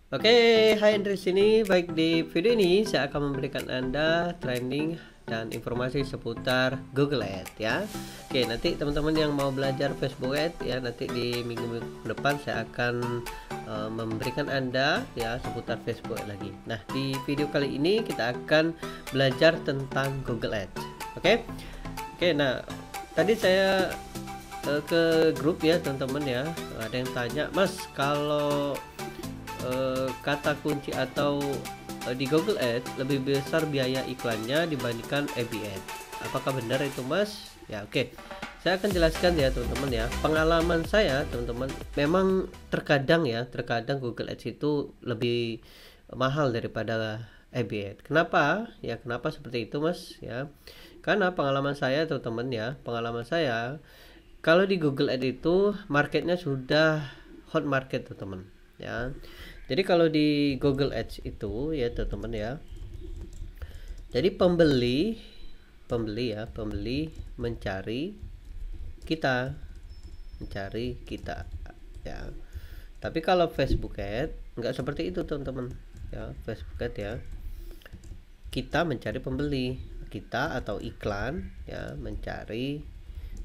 Oke, hai Andri sini. Baik, di video ini saya akan memberikan Anda training dan informasi seputar Google Ads ya. Oke, nanti teman-teman yang mau belajar Facebook Ads ya, nanti di minggu depan saya akan memberikan Anda ya seputar Facebook Ads lagi. Nah, di video kali ini kita akan belajar tentang Google Ads. Oke. Oke, nah tadi saya ke grup ya teman-teman ya. Ada yang tanya, "Mas, kalau kata kunci atau di Google Ads lebih besar biaya iklannya dibandingkan FB Ads. Apakah benar itu, Mas?" Ya, oke. Saya akan jelaskan ya, teman-teman ya. Pengalaman saya, teman-teman, memang terkadang Google Ads itu lebih mahal daripada FB Ads. Kenapa? Ya, kenapa seperti itu, Mas? Ya. Karena pengalaman saya, teman-teman ya, kalau di Google Ads itu marketnya sudah hot market, teman-teman ya. Jadi kalau di Google Ads itu ya teman-teman ya, jadi pembeli kita mencari kita ya. Tapi kalau Facebook Ads nggak seperti itu teman-teman ya. Facebook Ads ya, kita mencari pembeli, kita atau iklan ya mencari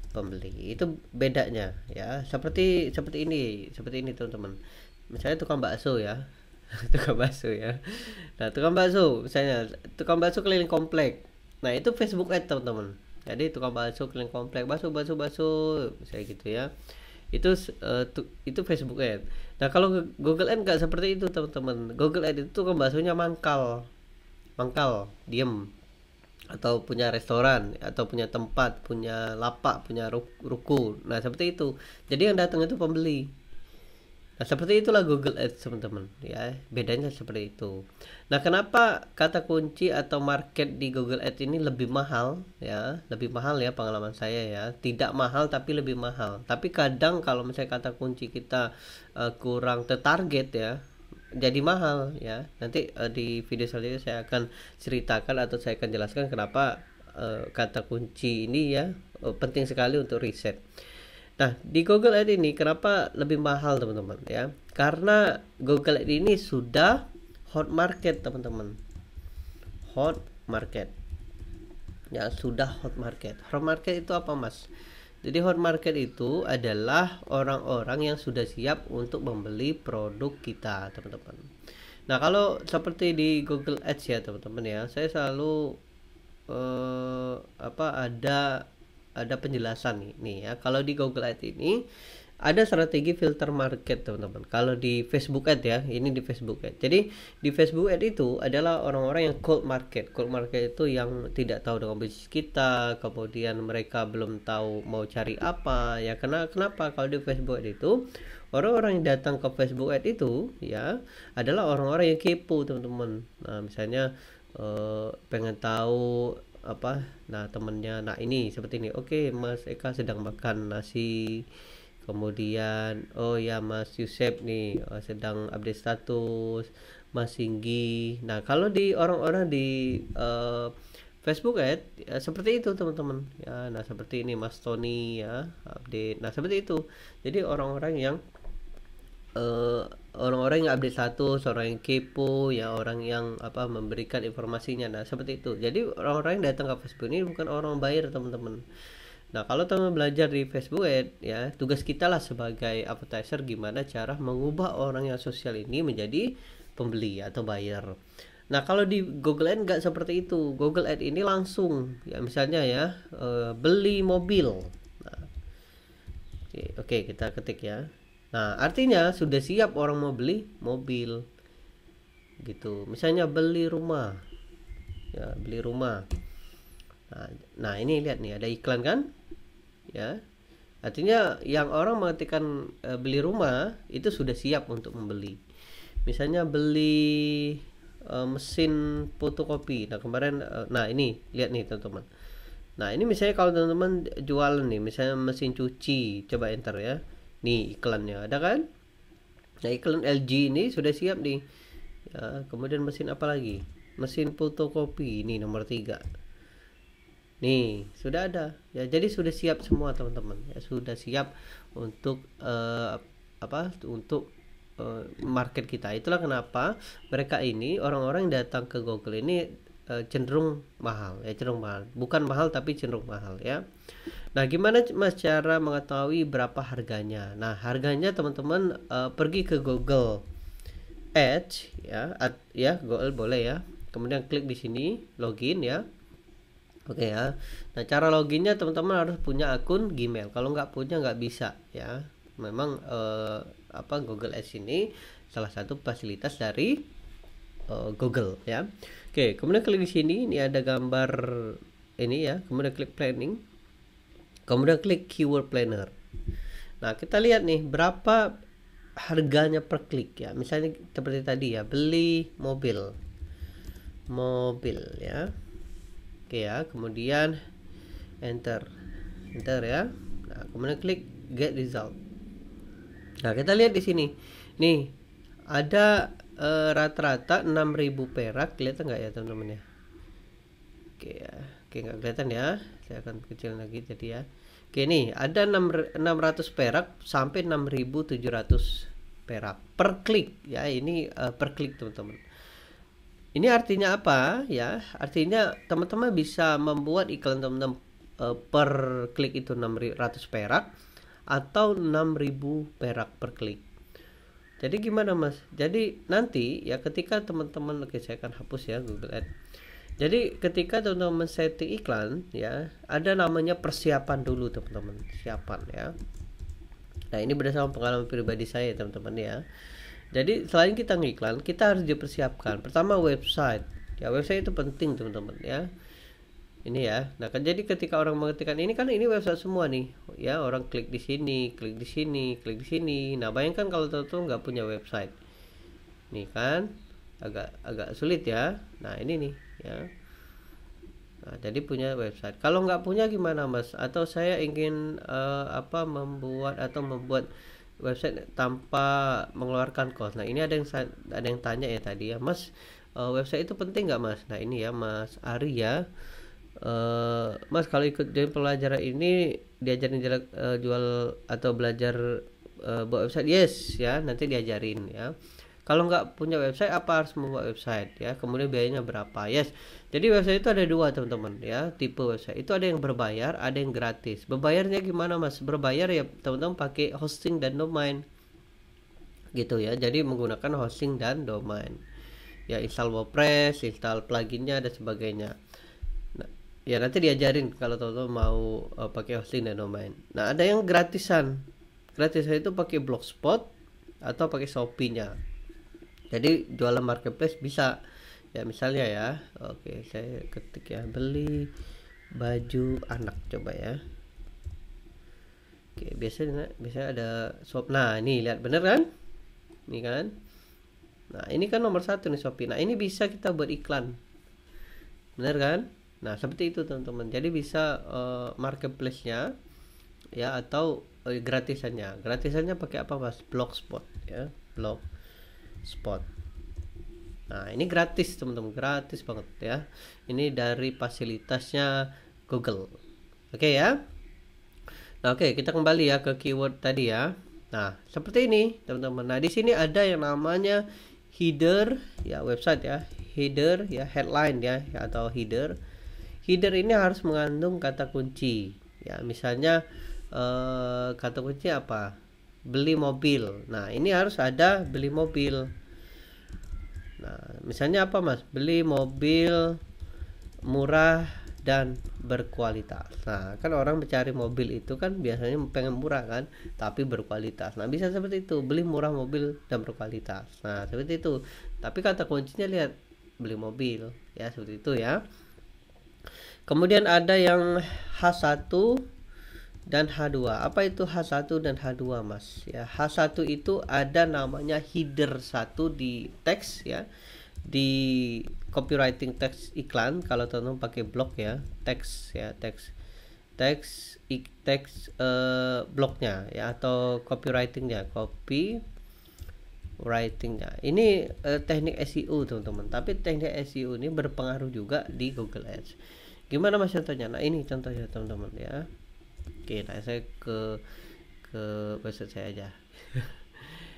pembeli. Itu bedanya ya. Seperti ini teman-teman. Misalnya tukang bakso ya. Tukang bakso ya. Nah, tukang bakso misalnya, tukang bakso keliling komplek. Nah, itu Facebook Ad teman-teman. Jadi tukang bakso keliling komplek, bakso misalnya gitu ya. Itu Facebook Ad. Nah, kalau Google Ad nggak seperti itu teman-teman. Google Ad itu tukang baksonya mangkal, diem, atau punya restoran, atau punya tempat, punya lapak, punya ruko. Nah, seperti itu. Jadi yang datang itu pembeli. Nah, seperti itulah Google Ads teman-teman ya. Bedanya seperti itu. Nah, kenapa kata kunci atau market di Google Ads ini lebih mahal ya? Lebih mahal ya, pengalaman saya ya. Tidak mahal tapi lebih mahal. Tapi kadang kalau misalnya kata kunci kita kurang tertarget ya, jadi mahal ya. Nanti di video selanjutnya saya akan ceritakan atau saya akan jelaskan kenapa kata kunci ini ya penting sekali untuk riset. Nah, di Google Ads ini kenapa lebih mahal teman-teman ya? Karena Google Ads ini sudah hot market teman-teman. Hot market. Ya, sudah hot market. Hot market itu apa, Mas? Jadi hot market itu adalah orang-orang yang sudah siap untuk membeli produk kita, teman-teman. Nah, kalau seperti di Google Ads ya, teman-teman ya, saya selalu ada penjelasan nih ya. Kalau di Google Ads ini ada strategi filter market teman-teman. Kalau di Facebook Ads ya, ini di Facebook Ads. Jadi di Facebook Ads itu adalah orang-orang yang cold market. Cold market itu yang tidak tahu dengan bisnis kita, kemudian mereka belum tahu mau cari apa ya. Kenapa kalau di Facebook Ads itu orang-orang yang datang ke Facebook Ads itu ya adalah orang-orang yang kepo teman-teman. Nah, misalnya pengen tahu apa, nah temennya, nah ini seperti ini, oke Mas Eka sedang makan nasi, kemudian oh ya Mas Yusef nih sedang update status, Mas Singgi. Nah, kalau di orang-orang di Facebook Ad seperti itu teman-teman ya. Nah, seperti ini Mas Tony ya update, nah seperti itu. Jadi orang-orang yang eh, orang-orang yang update status, orang yang kepo ya, orang yang memberikan informasinya. Nah, seperti itu. Jadi orang-orang yang datang ke Facebook ini bukan orang buyer teman-teman. Nah, kalau teman belajar di Facebook Ad ya, tugas kita lah sebagai advertiser gimana cara mengubah orang yang sosial ini menjadi pembeli atau buyer. Nah, kalau di Google Ad nggak seperti itu. Google Ad ini langsung ya, misalnya ya beli mobil. Nah, oke, kita ketik ya. Nah, artinya sudah siap orang mau beli mobil gitu. Misalnya beli rumah. Ya, beli rumah. Nah, ini lihat nih ada iklan kan? Ya. Artinya yang orang mengetikkan beli rumah itu sudah siap untuk membeli. Misalnya beli mesin fotokopi. Nah, kemarin nah ini lihat nih teman-teman. Nah, ini misalnya kalau teman-teman jualan nih, misalnya mesin cuci, coba enter ya. Nih iklannya ada kan? Nah, iklan LG ini sudah siap nih ya. Kemudian mesin apa lagi? Mesin fotokopi ini nomor 3 nih sudah ada ya. Jadi sudah siap semua teman-teman ya, sudah siap untuk untuk market kita. Itulah kenapa mereka ini, orang-orang yang datang ke Google ini cenderung mahal ya, cenderung mahal, bukan mahal tapi cenderung mahal ya. Nah, gimana Mas cara mengetahui berapa harganya? Nah, harganya teman-teman pergi ke Google Ads ya, ya Google boleh ya. Kemudian klik di sini login ya. Oke ya. Nah, cara loginnya teman-teman harus punya akun Gmail. Kalau nggak punya nggak bisa ya. Memang Google Ads ini salah satu fasilitas dari Google ya. Oke, kemudian klik di sini, ini ada gambar ini ya. Kemudian klik planning. Kemudian klik keyword planner. Nah, kita lihat nih berapa harganya per klik ya. Misalnya seperti tadi ya, beli mobil ya. Oke ya, kemudian enter ya. Nah, kemudian klik get result. Nah, kita lihat di sini nih ada rata-rata 6.000 perak. Kelihatan nggak ya teman-teman ya? Oke ya, oke nggak kelihatan ya, saya akan kecil lagi jadi ya. Oke, nih ada 600 perak sampai 6.700 perak per klik ya. Ini per klik teman-teman. Ini artinya apa ya? Artinya teman-teman bisa membuat iklan teman-teman per klik itu 600 perak atau 6.000 perak per klik. Jadi gimana Mas? Jadi nanti ya ketika teman-teman, oke saya akan hapus ya Google Ads. Jadi ketika teman-teman setting iklan ya, ada namanya persiapan dulu teman-teman, persiapan ya. Nah, ini berdasarkan pengalaman pribadi saya teman-teman ya. Jadi selain kita ngiklan, kita harus dipersiapkan. Pertama website. Ya, website itu penting teman-teman ya. Ini ya. Nah, kan jadi ketika orang mengetikkan ini kan ini website semua nih. Ya, orang klik di sini, klik di sini, klik di sini. Nah, bayangkan kalau teman-teman nggak punya website. Nih kan agak sulit ya. Nah, ini nih ya. Nah, jadi punya website. Kalau nggak punya gimana Mas? Atau saya ingin membuat website tanpa mengeluarkan cost. Nah, ini ada yang tanya ya tadi ya, Mas, website itu penting nggak Mas? Nah, ini ya Mas Ari ya. Mas kalau ikut dari pelajaran ini diajarin jual atau belajar buat website, yes ya, nanti diajarin ya. Kalau nggak punya website, apa harus membuat website ya, kemudian biayanya berapa, yes. Jadi website itu ada dua teman-teman ya, tipe website itu ada yang berbayar, ada yang gratis. Berbayarnya gimana Mas? Berbayar ya teman-teman pakai hosting dan domain gitu ya, jadi menggunakan hosting dan domain ya, install WordPress, install pluginnya dan sebagainya. Nah, ya nanti diajarin kalau teman-teman mau pakai hosting dan domain. Nah, ada yang gratisan itu pakai Blogspot atau pakai Shopee-nya. Jadi jualan marketplace bisa ya, misalnya ya, oke saya ketik ya, beli baju anak, coba ya. Oke, biasanya ada shop. Nah, ini lihat bener kan, ini kan. Nah, ini kan nomor 1 nih Shopee. Nah, ini bisa kita buat iklan, bener kan. Nah, seperti itu teman-teman. Jadi bisa marketplace-nya ya, atau gratisannya pakai apa Mas? Blogspot ya, Blogspot. Nah, ini gratis teman-teman, gratis banget ya. Ini dari fasilitasnya Google. Oke ya. Nah, oke, kita kembali ya ke keyword tadi ya. Nah, seperti ini teman-teman. Nah, di sini ada yang namanya header ya, website ya. Header ya, headline ya, atau header. Header ini harus mengandung kata kunci ya. Misalnya kata kunci apa? Beli mobil. Nah, ini harus ada beli mobil. Nah, misalnya apa Mas? Beli mobil murah dan berkualitas. Nah, kan orang mencari mobil itu kan biasanya pengen murah kan, tapi berkualitas. Nah, bisa seperti itu, beli murah mobil dan berkualitas. Nah, seperti itu. Tapi kata kuncinya lihat beli mobil ya, seperti itu ya. Kemudian ada yang H1 dan H2. Apa itu H1 dan H2 Mas? Ya, H1 itu ada namanya header 1 di teks ya. Di copywriting teks iklan, kalau teman-teman pakai blog ya, teks blognya ya, atau copywritingnya. Ini teknik SEO teman-teman. Tapi teknik SEO ini berpengaruh juga di Google Ads. Gimana Mas contohnya? Nah, ini contohnya teman-teman ya. Oke, nah saya ke website saya aja.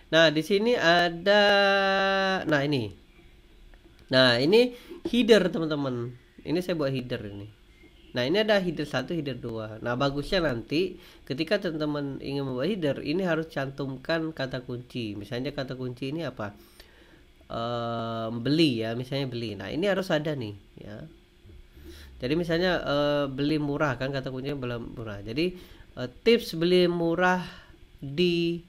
Nah, di sini ada, nah ini. Nah, ini header teman-teman. Ini saya buat header ini. Nah, ini ada header 1, header 2. Nah, bagusnya nanti ketika teman-teman ingin membuat header, ini harus cantumkan kata kunci. Misalnya kata kunci ini apa? Beli ya, misalnya beli. Nah, ini harus ada nih ya. Jadi misalnya beli murah kan, kata kuncinya beli murah. Jadi tips beli murah di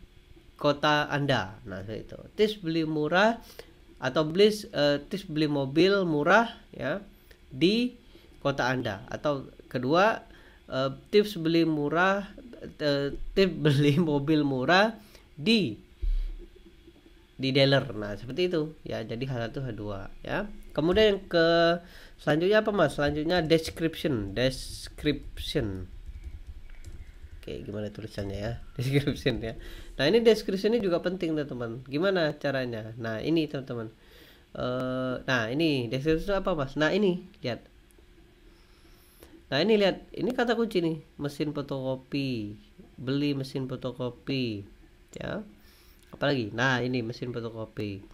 kota Anda. Nah, itu. Tips beli murah atau tips beli mobil murah ya di kota Anda, atau kedua tips beli murah tips beli mobil murah di dealer. Nah, seperti itu ya. Jadi H1 H2 ya. Kemudian yang ke selanjutnya apa Mas? Selanjutnya description. Oke, gimana tulisannya ya? Description ya. Nah, ini description ini juga penting teman-teman. Gimana caranya? Nah, ini teman-teman. Nah, ini description apa Mas? Nah, ini lihat. Nah, ini lihat. Ini kata kunci nih, mesin fotokopi. Beli mesin fotokopi. Ya. Apalagi? Nah, ini mesin fotokopi.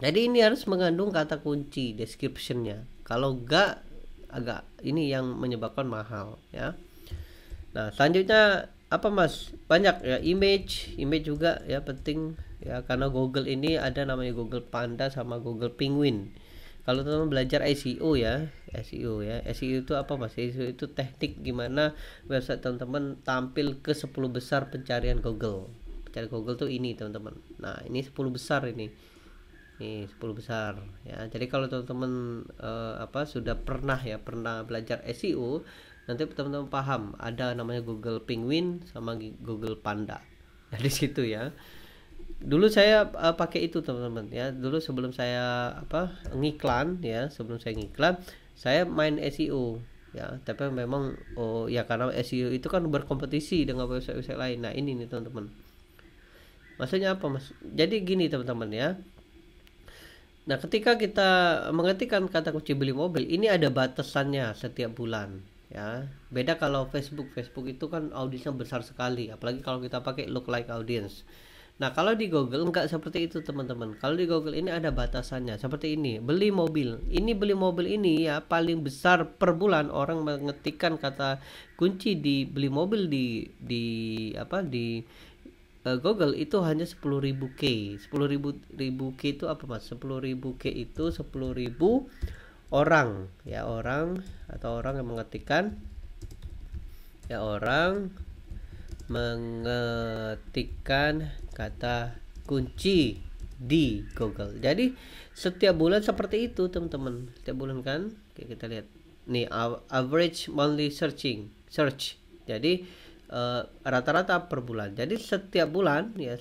Jadi ini harus mengandung kata kunci descriptionnya. Kalau enggak, agak ini yang menyebabkan mahal ya. Nah, selanjutnya apa Mas? Banyak ya, image juga ya penting ya, karena Google ini ada namanya Google Panda sama Google Penguin. Kalau teman-teman belajar SEO ya, SEO itu apa Mas? SEO itu teknik gimana website teman-teman tampil ke 10 besar pencarian Google. Pencarian Google tuh ini teman-teman. Nah, ini 10 besar ini. Nih 10 besar ya. Jadi kalau teman-teman sudah pernah belajar SEO, nanti teman-teman paham ada namanya Google Penguin sama Google Panda. Nah, di situ ya. Dulu saya pakai itu teman-teman ya. Dulu sebelum saya ngiklan ya, saya main SEO ya. Tapi memang karena SEO itu kan berkompetisi dengan website-website lain. Nah, ini nih teman-teman. Maksudnya apa Mas? Jadi gini teman-teman ya. Nah, ketika kita mengetikkan kata kunci beli mobil, ini ada batasannya setiap bulan ya. Beda kalau Facebook itu kan audiensnya besar sekali, apalagi kalau kita pakai lookalike audience. Nah, kalau di Google enggak seperti itu teman-teman. Kalau di Google ini ada batasannya seperti ini, beli mobil. Ini beli mobil ini ya paling besar per bulan orang mengetikkan kata kunci di beli mobil di Google itu hanya 10.000 K. 10.000 K itu apa Mas? 10.000 K itu 10.000 orang ya, orang yang mengetikkan kata kunci di Google. Jadi setiap bulan seperti itu teman-teman. Setiap bulan kan. Oke, kita lihat. Nih average monthly search. Jadi rata-rata per bulan. Jadi setiap bulan nih.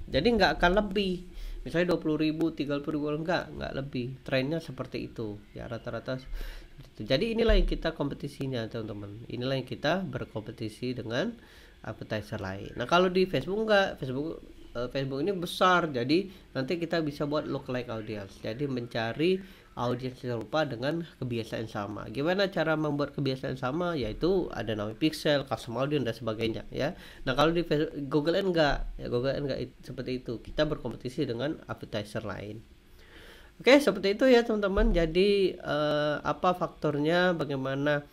Jadi nggak akan lebih. Misalnya 20.000, 30.000 enggak lebih. Trennya seperti itu. Ya rata-rata itu. Jadi inilah yang kita kompetisinya teman-teman. Inilah yang kita berkompetisi dengan advertiser lain. Nah, kalau di Facebook enggak. Facebook ini besar. Jadi nanti kita bisa buat lookalike audience. Jadi mencari audiens serupa dengan kebiasaan sama. Gimana cara membuat kebiasaan sama? Yaitu ada namanya pixel, custom audience dan sebagainya ya. Nah, kalau di Google Ads enggak, seperti itu. Kita berkompetisi dengan advertiser lain. Oke, seperti itu ya teman-teman. Jadi apa faktornya, bagaimana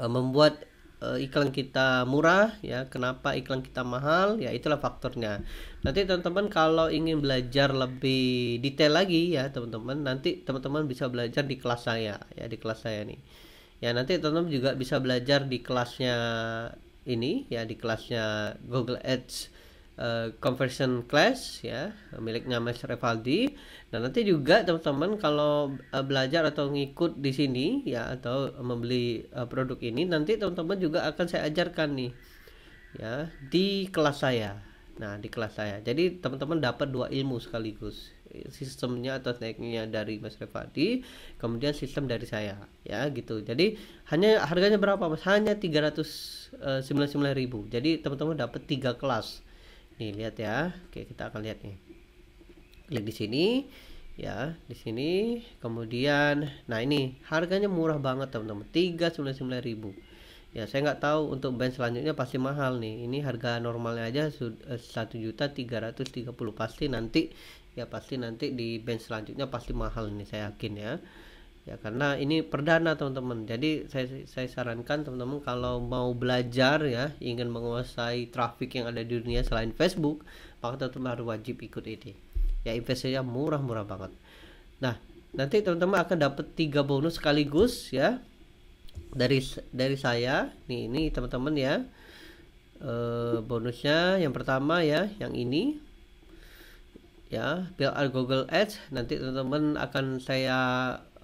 membuat iklan kita murah ya, kenapa iklan kita mahal ya, itulah faktornya. Nanti teman-teman kalau ingin belajar lebih detail lagi ya teman-teman, nanti teman-teman bisa belajar di kelas saya ya, di kelas saya nih ya. Nanti teman-teman juga bisa belajar di kelasnya ini ya, di kelasnya Google Ads conversion class ya, miliknya Mas Revaldi. Dan nanti juga teman-teman kalau belajar atau ngikut di sini ya, atau membeli produk ini, nanti teman-teman juga akan saya ajarkan nih ya di kelas saya. Nah, di kelas saya. Jadi teman-teman dapat 2 ilmu sekaligus. Sistemnya atau tekniknya dari Mas Revaldi, kemudian sistem dari saya ya gitu. Jadi harganya berapa Mas? Hanya 399.000. Jadi teman-teman dapat 3 kelas. Nih, lihat ya. Oke, kita akan lihat nih. Klik di sini ya, di sini. Kemudian nah ini harganya murah banget teman-teman, 399.000 Ya saya nggak tahu untuk band selanjutnya pasti mahal nih. Ini harga normalnya aja 1.330.000 pasti nanti ya, pasti nanti di band selanjutnya pasti mahal ini saya yakin ya. Ya karena ini perdana teman-teman. Jadi saya sarankan teman-teman kalau mau belajar ya, ingin menguasai traffic yang ada di dunia selain Facebook, maka teman-teman harus wajib ikut ini. Ya investasinya murah-murah banget. Nah, nanti teman-teman akan dapat 3 bonus sekaligus ya. Dari saya. Ini teman-teman ya. Bonusnya yang pertama ya, yang ini. Ya, PR Google Ads. Nanti teman-teman akan saya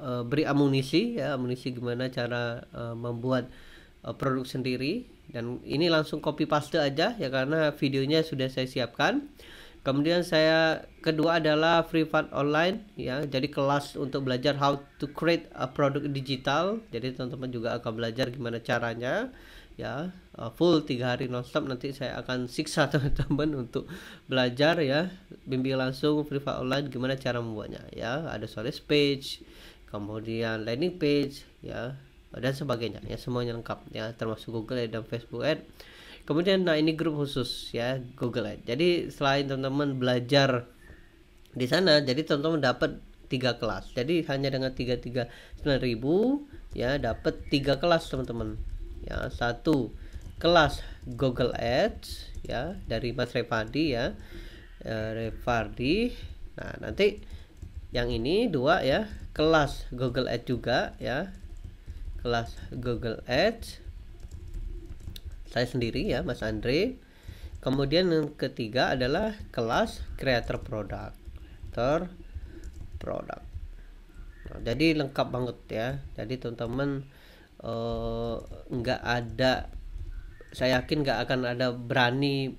beri amunisi ya, amunisi gimana cara membuat produk sendiri, dan ini langsung copy paste aja ya karena videonya sudah saya siapkan. Kemudian kedua adalah free fund online ya, jadi kelas untuk belajar how to create a product digital. Jadi teman-teman juga akan belajar gimana caranya ya, full 3 hari nonstop. Nanti saya akan siksa teman-teman untuk belajar ya, bimbing langsung free fund online gimana cara membuatnya ya. Ada sales page, kemudian landing page ya, dan sebagainya ya, semuanya lengkap ya, termasuk Google Ads dan Facebook Ads. Kemudian nah ini grup khusus ya, Google Ads. Jadi selain teman-teman belajar di sana, jadi teman-teman dapat 3 kelas. Jadi hanya dengan 339.000 ya dapat 3 kelas teman-teman. Ya, 1 kelas Google Ads ya dari Mas Revardi ya. Revardi. Nah, nanti yang ini 2 ya, kelas Google Ads juga ya, kelas Google Ads saya sendiri ya, Mas Andre. Kemudian yang ketiga adalah kelas creator product. Nah, jadi lengkap banget ya. Jadi teman-teman nggak ada, saya yakin nggak akan ada berani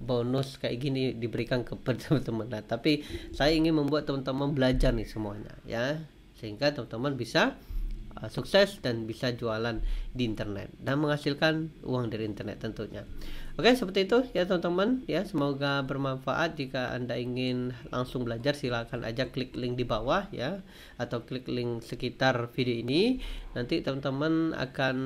bonus kayak gini diberikan kepada teman-teman. Nah, tapi saya ingin membuat teman-teman belajar nih semuanya ya, sehingga teman-teman bisa sukses dan bisa jualan di internet dan menghasilkan uang dari internet tentunya. Oke, seperti itu ya teman-teman ya, semoga bermanfaat. Jika Anda ingin langsung belajar, silakan aja klik link di bawah ya, atau klik link sekitar video ini. Nanti teman-teman akan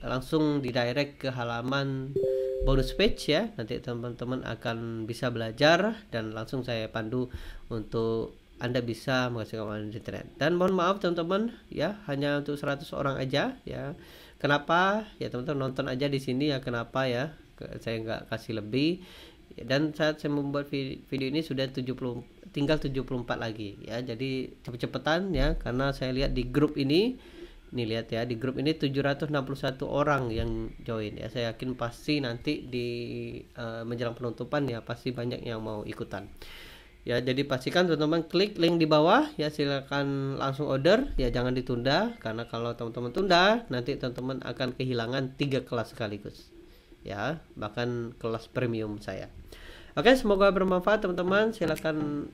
langsung didirect ke halaman bonus page ya. Nanti teman-teman akan bisa belajar dan langsung saya pandu untuk Anda bisa menghasilkan uang di internet. Dan mohon maaf teman-teman ya, hanya untuk 100 orang aja ya. Kenapa? Ya teman-teman nonton aja di sini ya, kenapa ya? Saya nggak kasih lebih. Dan saat saya membuat video ini sudah tinggal 74 lagi ya. Jadi cepet-cepetan ya, karena saya lihat di grup ini, nih lihat ya, di grup ini 761 orang yang join ya. Saya yakin pasti nanti di menjelang penutupan ya, pasti banyak yang mau ikutan. Ya, jadi pastikan teman-teman klik link di bawah ya, silakan langsung order ya, jangan ditunda, karena kalau teman-teman tunda nanti teman-teman akan kehilangan 3 kelas sekaligus ya, bahkan kelas premium saya. Oke, semoga bermanfaat teman-teman. Silakan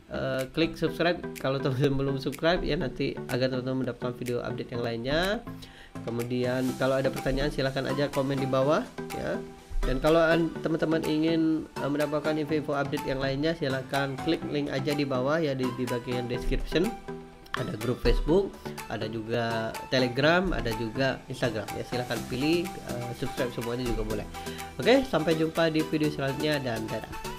klik subscribe kalau teman-teman belum subscribe ya, nanti agar teman-teman mendapatkan video update yang lainnya. Kemudian kalau ada pertanyaan silakan aja komen di bawah ya. Dan kalau teman-teman ingin mendapatkan info-info update yang lainnya, silahkan klik link aja di bawah ya, di bagian description. Ada grup Facebook, ada juga Telegram, ada juga Instagram ya. Silahkan pilih, subscribe semuanya juga boleh. Oke, sampai jumpa di video selanjutnya dan dadah.